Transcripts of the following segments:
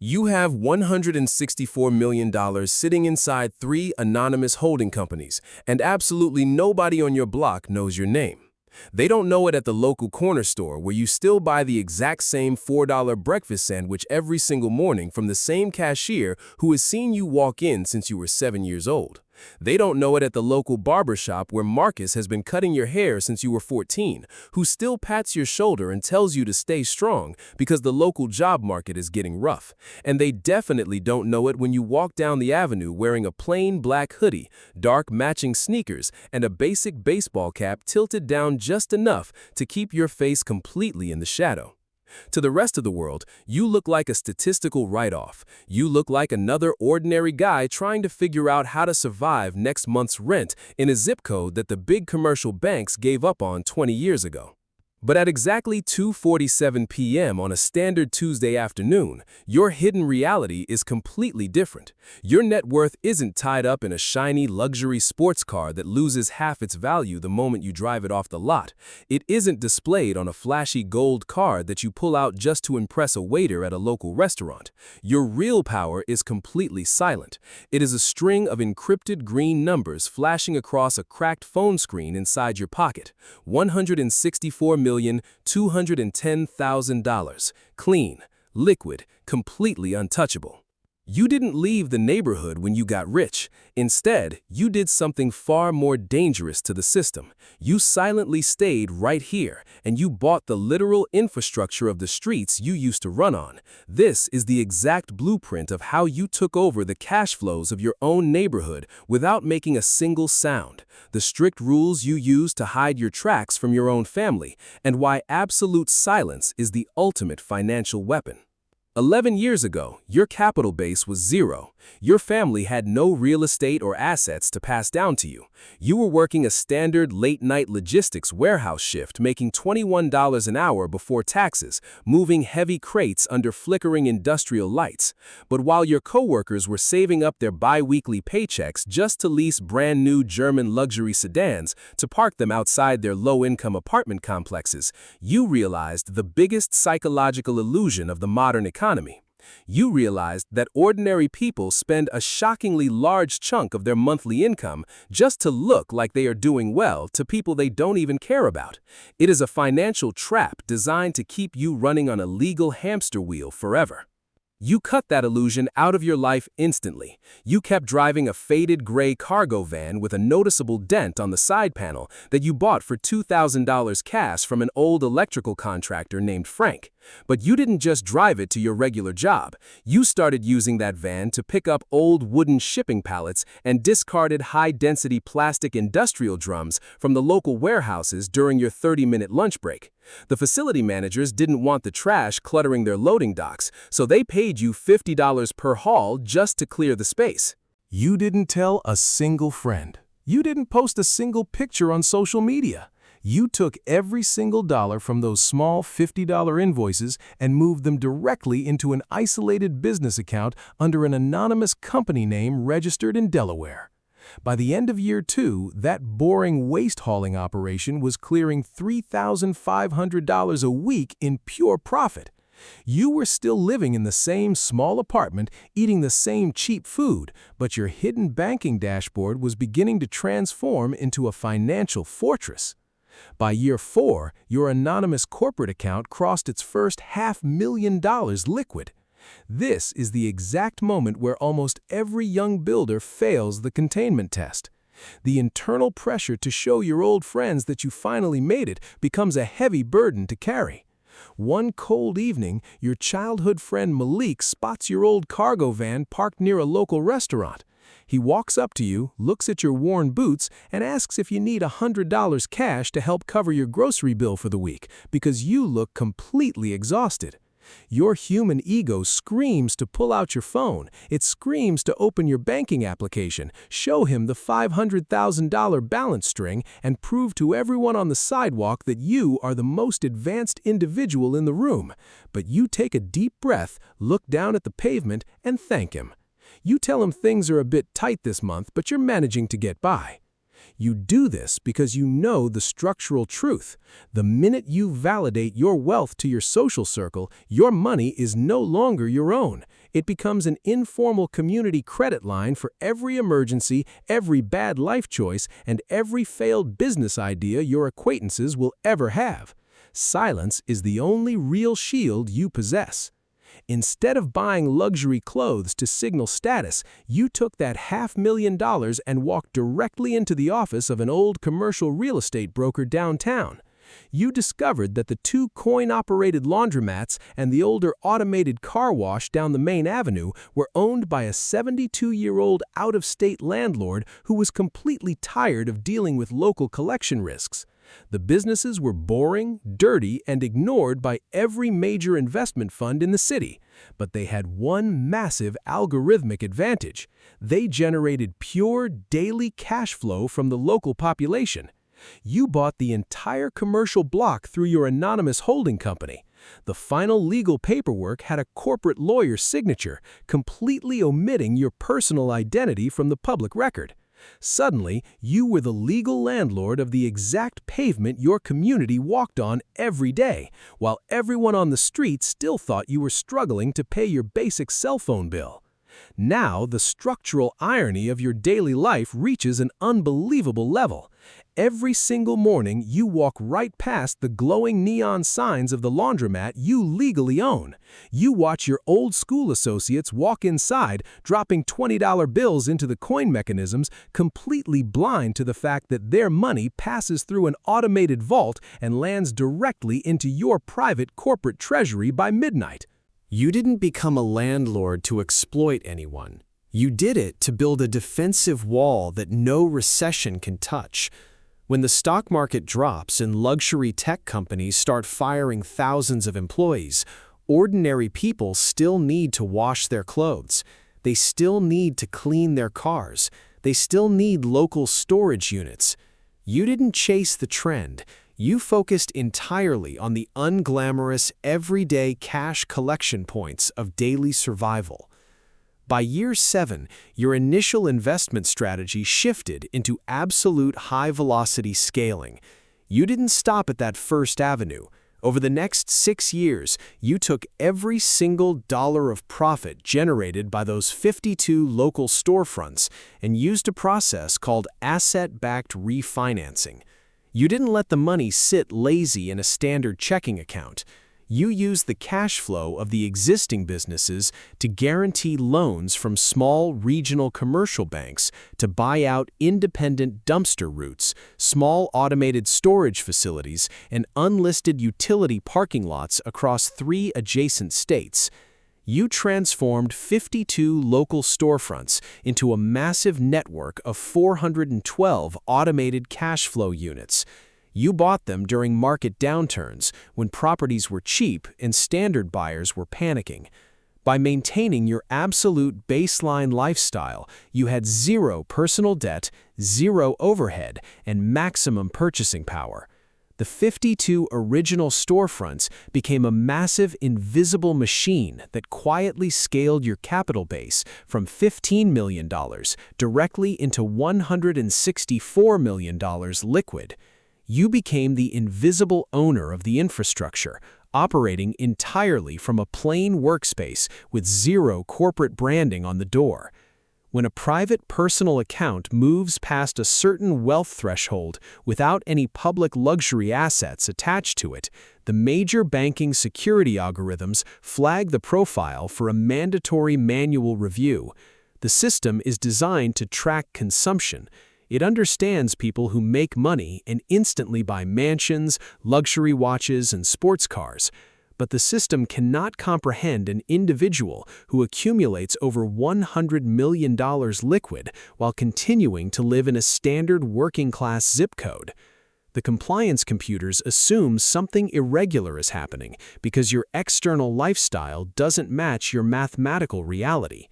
You have $164 million sitting inside 3 anonymous holding companies, and absolutely nobody on your block knows your name. They don't know it at the local corner store where you still buy the exact same $4 breakfast sandwich every single morning from the same cashier who has seen you walk in since you were 7 years old. They don't know it at the local barber shop where Marcus has been cutting your hair since you were 14, who still pats your shoulder and tells you to stay strong because the local job market is getting rough. And they definitely don't know it when you walk down the avenue wearing a plain black hoodie, dark matching sneakers, and a basic baseball cap tilted down just enough to keep your face completely in the shadow. To the rest of the world, you look like a statistical write-off. You look like another ordinary guy trying to figure out how to survive next month's rent in a zip code that the big commercial banks gave up on 20 years ago. But at exactly 2:47 p.m. on a standard Tuesday afternoon, your hidden reality is completely different. Your net worth isn't tied up in a shiny luxury sports car that loses half its value the moment you drive it off the lot. It isn't displayed on a flashy gold card that you pull out just to impress a waiter at a local restaurant. Your real power is completely silent. It is a string of encrypted green numbers flashing across a cracked phone screen inside your pocket. $164,210,000. Clean, liquid, completely untouchable. You didn't leave the neighborhood when you got rich. Instead, you did something far more dangerous to the system. You silently stayed right here, and you bought the literal infrastructure of the streets you used to run on. This is the exact blueprint of how you took over the cash flows of your own neighborhood without making a single sound, the strict rules you used to hide your tracks from your own family, and why absolute silence is the ultimate financial weapon. 11 years ago, your capital base was zero. Your family had no real estate or assets to pass down to you. You were working a standard late-night logistics warehouse shift, making $21 an hour before taxes, moving heavy crates under flickering industrial lights. But while your coworkers were saving up their bi-weekly paychecks just to lease brand-new German luxury sedans to park them outside their low-income apartment complexes, you realized the biggest psychological illusion of the modern economy. You realized that ordinary people spend a shockingly large chunk of their monthly income just to look like they are doing well to people they don't even care about. It is a financial trap designed to keep you running on a legal hamster wheel forever. You cut that illusion out of your life instantly. You kept driving a faded gray cargo van with a noticeable dent on the side panel that you bought for $2,000 cash from an old electrical contractor named Frank. But you didn't just drive it to your regular job. You started using that van to pick up old wooden shipping pallets and discarded high-density plastic industrial drums from the local warehouses during your 30-minute lunch break. The facility managers didn't want the trash cluttering their loading docks, so they paid you $50 per haul just to clear the space. You didn't tell a single friend. You didn't post a single picture on social media. You took every single dollar from those small $50 invoices and moved them directly into an isolated business account under an anonymous company name registered in Delaware. By the end of year 2, that boring waste hauling operation was clearing $3,500 a week in pure profit. You were still living in the same small apartment, eating the same cheap food, but your hidden banking dashboard was beginning to transform into a financial fortress. By year 4, your anonymous corporate account crossed its first $500,000 liquid. This is the exact moment where almost every young builder fails the containment test. The internal pressure to show your old friends that you finally made it becomes a heavy burden to carry. One cold evening, your childhood friend Malik spots your old cargo van parked near a local restaurant. He walks up to you, looks at your worn boots, and asks if you need $100 cash to help cover your grocery bill for the week, because you look completely exhausted. Your human ego screams to pull out your phone. It screams to open your banking application, show him the $500,000 balance string, and prove to everyone on the sidewalk that you are the most advanced individual in the room. But you take a deep breath, look down at the pavement, and thank him. You tell him things are a bit tight this month, but you're managing to get by. You do this because you know the structural truth. The minute you validate your wealth to your social circle, your money is no longer your own. It becomes an informal community credit line for every emergency, every bad life choice, and every failed business idea your acquaintances will ever have. Silence is the only real shield you possess. Instead of buying luxury clothes to signal status, you took that $500,000 and walked directly into the office of an old commercial real estate broker downtown. You discovered that the two coin-operated laundromats and the older automated car wash down the main avenue were owned by a 72-year-old out-of-state landlord who was completely tired of dealing with local collection risks. The businesses were boring, dirty, and ignored by every major investment fund in the city. But they had one massive algorithmic advantage. They generated pure daily cash flow from the local population. You bought the entire commercial block through your anonymous holding company. The final legal paperwork had a corporate lawyer's signature, completely omitting your personal identity from the public record. Suddenly, you were the legal landlord of the exact pavement your community walked on every day, while everyone on the street still thought you were struggling to pay your basic cell phone bill. Now, the structural irony of your daily life reaches an unbelievable level. Every single morning, you walk right past the glowing neon signs of the laundromat you legally own. You watch your old school associates walk inside, dropping $20 bills into the coin mechanisms, completely blind to the fact that their money passes through an automated vault and lands directly into your private corporate treasury by midnight. You didn't become a landlord to exploit anyone. You did it to build a defensive wall that no recession can touch. When the stock market drops and luxury tech companies start firing thousands of employees, ordinary people still need to wash their clothes. They still need to clean their cars. They still need local storage units. You didn't chase the trend. You focused entirely on the unglamorous, everyday cash collection points of daily survival. By year 7, your initial investment strategy shifted into absolute high-velocity scaling. You didn't stop at that first avenue. Over the next 6 years, you took every single dollar of profit generated by those 52 local storefronts and used a process called asset-backed refinancing. You didn't let the money sit lazy in a standard checking account. You used the cash flow of the existing businesses to guarantee loans from small regional commercial banks to buy out independent dumpster routes, small automated storage facilities, and unlisted utility parking lots across 3 adjacent states. You transformed 52 local storefronts into a massive network of 412 automated cash flow units. You bought them during market downturns when properties were cheap and standard buyers were panicking. By maintaining your absolute baseline lifestyle, you had 0 personal debt, 0 overhead, and maximum purchasing power. The 52 original storefronts became a massive invisible machine that quietly scaled your capital base from $15 million directly into $164 million liquid. You became the invisible owner of the infrastructure, operating entirely from a plain workspace with 0 corporate branding on the door. When a private personal account moves past a certain wealth threshold without any public luxury assets attached to it, the major banking security algorithms flag the profile for a mandatory manual review. The system is designed to track consumption. It understands people who make money and instantly buy mansions, luxury watches, and sports cars. But the system cannot comprehend an individual who accumulates over $100 million liquid while continuing to live in a standard working-class zip code. The compliance computers assume something irregular is happening because your external lifestyle doesn't match your mathematical reality.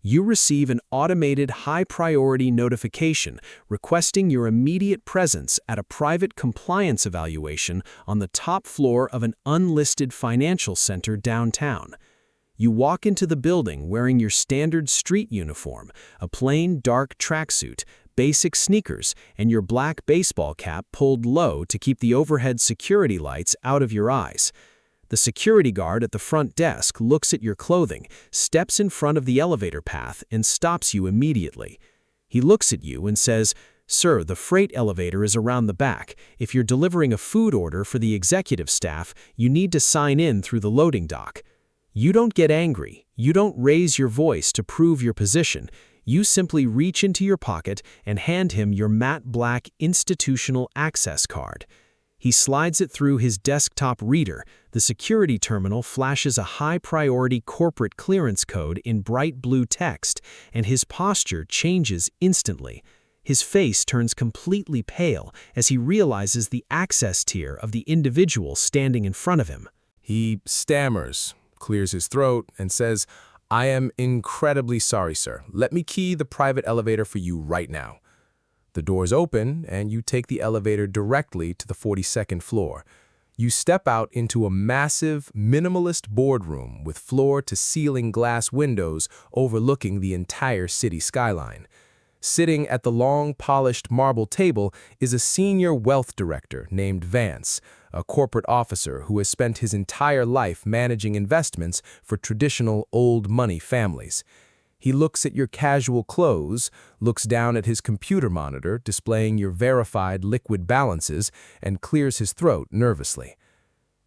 You receive an automated high-priority notification requesting your immediate presence at a private compliance evaluation on the top floor of an unlisted financial center downtown. You walk into the building wearing your standard street uniform, a plain dark tracksuit, basic sneakers and your black baseball cap pulled low to keep the overhead security lights out of your eyes. The security guard at the front desk looks at your clothing, steps in front of the elevator path, and stops you immediately. He looks at you and says, "Sir, the freight elevator is around the back. If you're delivering a food order for the executive staff, you need to sign in through the loading dock." You don't get angry. You don't raise your voice to prove your position. You simply reach into your pocket and hand him your matte black institutional access card. He slides it through his desktop reader. The security terminal flashes a high-priority corporate clearance code in bright blue text, and his posture changes instantly. His face turns completely pale as he realizes the access tier of the individual standing in front of him. He stammers, clears his throat, and says, "I am incredibly sorry, sir. Let me key the private elevator for you right now." The doors open, and you take the elevator directly to the 42nd floor. You step out into a massive, minimalist boardroom with floor-to-ceiling glass windows overlooking the entire city skyline. Sitting at the long, polished marble table is a senior wealth director named Vance, a corporate officer who has spent his entire life managing investments for traditional old money families. He looks at your casual clothes, looks down at his computer monitor displaying your verified liquid balances, and clears his throat nervously.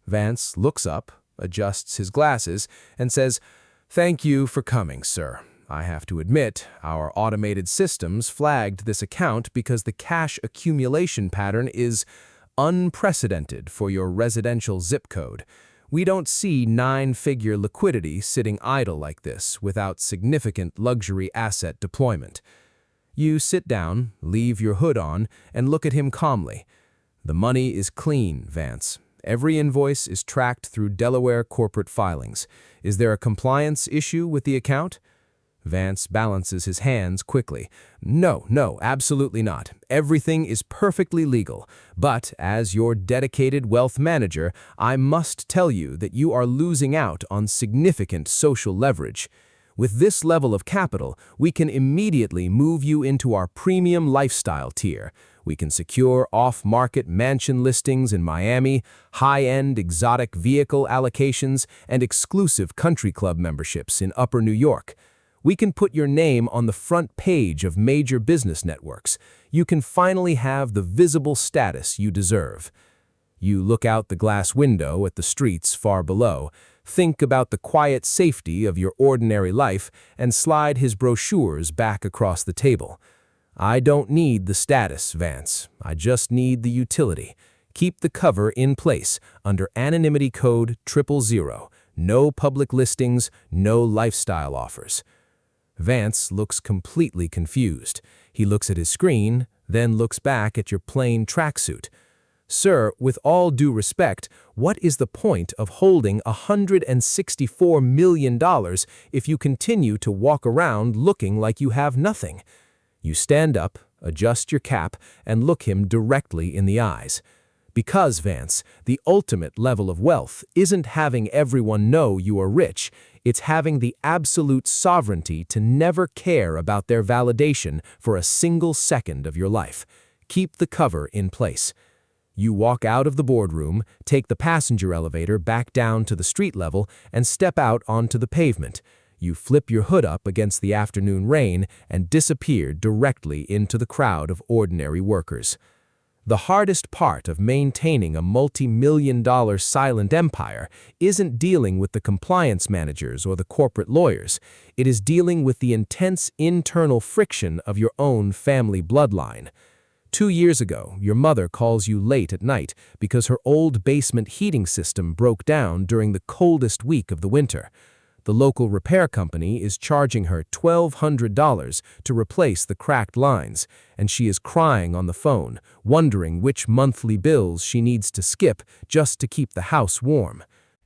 Vance looks up, adjusts his glasses, and says, "Thank you for coming, sir. I have to admit, our automated systems flagged this account because the cash accumulation pattern is unprecedented for your residential zip code. We don't see nine-figure liquidity sitting idle like this without significant luxury asset deployment." You sit down, leave your hood on, and look at him calmly. "The money is clean, Vance. Every invoice is tracked through Delaware corporate filings. Is there a compliance issue with the account?" Vance balances his hands quickly. No, absolutely not. Everything is perfectly legal. But as your dedicated wealth manager, I must tell you that you are losing out on significant social leverage. With this level of capital, we can immediately move you into our premium lifestyle tier. We can secure off-market mansion listings in Miami, high-end exotic vehicle allocations, and exclusive country club memberships in Upper New York. We can put your name on the front page of major business networks. You can finally have the visible status you deserve. You look out the glass window at the streets far below, think about the quiet safety of your ordinary life, and slide his brochures back across the table. "I don't need the status, Vance. I just need the utility. Keep the cover in place under anonymity code 000. No public listings, no lifestyle offers." Vance looks completely confused. He looks at his screen, then looks back at your plain tracksuit. "Sir, with all due respect, what is the point of holding $164 million if you continue to walk around looking like you have nothing?" You stand up, adjust your cap, and look him directly in the eyes. Because, Vance, the ultimate level of wealth isn't having everyone know you are rich, it's having the absolute sovereignty to never care about their validation for a single second of your life. Keep the cover in place. You walk out of the boardroom, take the passenger elevator back down to the street level, and step out onto the pavement. You flip your hood up against the afternoon rain and disappear directly into the crowd of ordinary workers. The hardest part of maintaining a multi-million-dollar silent empire isn't dealing with the compliance managers or the corporate lawyers. It is dealing with the intense internal friction of your own family bloodline. 2 years ago, your mother calls you late at night because her old basement heating system broke down during the coldest week of the winter. The local repair company is charging her $1,200 to replace the cracked lines, and she is crying on the phone, wondering which monthly bills she needs to skip just to keep the house warm.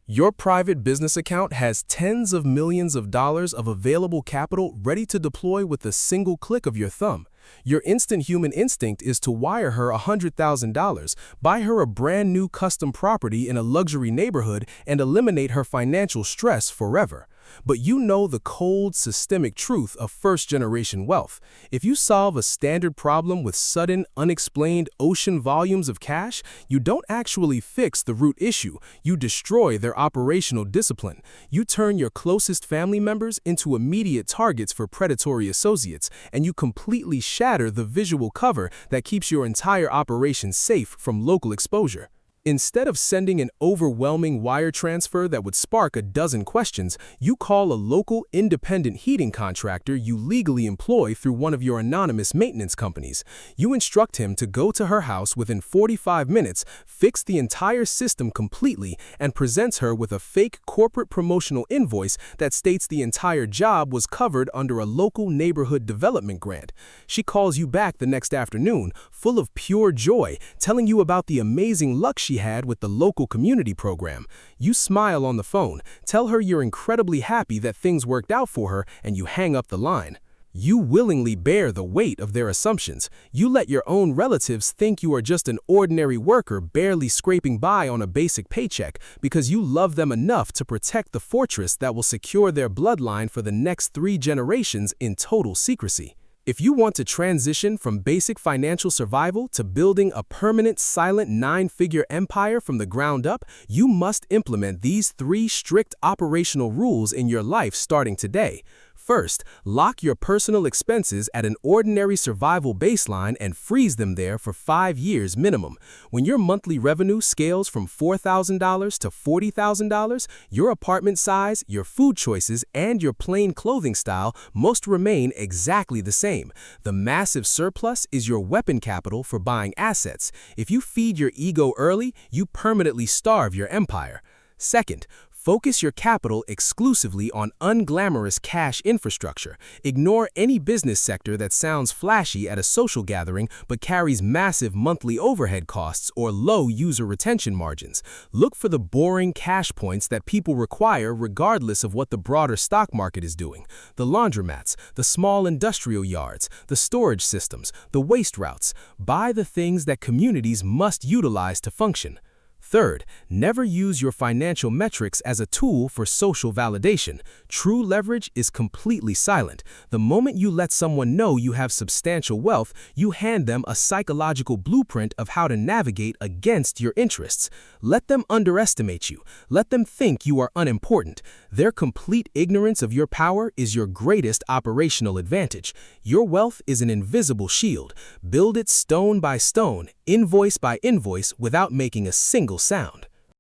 Your private business account has tens of millions of dollars of available capital ready to deploy with a single click of your thumb. Your instant human instinct is to wire her $100,000, buy her a brand new custom property in a luxury neighborhood, and eliminate her financial stress forever. But you know the cold, systemic truth of first-generation wealth. If you solve a standard problem with sudden, unexplained ocean volumes of cash, you don't actually fix the root issue. You destroy their operational discipline. You turn your closest family members into immediate targets for predatory associates, and you completely shatter the visual cover that keeps your entire operation safe from local exposure. Instead of sending an overwhelming wire transfer that would spark a dozen questions, you call a local independent heating contractor you legally employ through one of your anonymous maintenance companies. You instruct him to go to her house within 45 minutes, fix the entire system completely, and presents her with a fake corporate promotional invoice that states the entire job was covered under a local neighborhood development grant. She calls you back the next afternoon, full of pure joy, telling you about the amazing luck she had with the local community program. You smile on the phone, tell her you're incredibly happy that things worked out for her, and you hang up the line. You willingly bear the weight of their assumptions. You let your own relatives think you are just an ordinary worker barely scraping by on a basic paycheck because you love them enough to protect the fortress that will secure their bloodline for the next 3 generations in total secrecy. If you want to transition from basic financial survival to building a permanent, silent 9-figure empire from the ground up, you must implement these 3 strict operational rules in your life starting today. First, lock your personal expenses at an ordinary survival baseline and freeze them there for 5 years minimum. When your monthly revenue scales from $4,000 to $40,000, your apartment size, your food choices, and your plain clothing style must remain exactly the same. The massive surplus is your weapon capital for buying assets. If you feed your ego early, you permanently starve your empire. Second, focus your capital exclusively on unglamorous cash infrastructure. Ignore any business sector that sounds flashy at a social gathering but carries massive monthly overhead costs or low user retention margins. Look for the boring cash points that people require regardless of what the broader stock market is doing. The laundromats, the small industrial yards, the storage systems, the waste routes. Buy the things that communities must utilize to function. Third, never use your financial metrics as a tool for social validation. True leverage is completely silent. The moment you let someone know you have substantial wealth, you hand them a psychological blueprint of how to navigate against your interests. Let them underestimate you. Let them think you are unimportant. Their complete ignorance of your power is your greatest operational advantage. Your wealth is an invisible shield. Build it stone by stone, invoice by invoice, without making a single sound.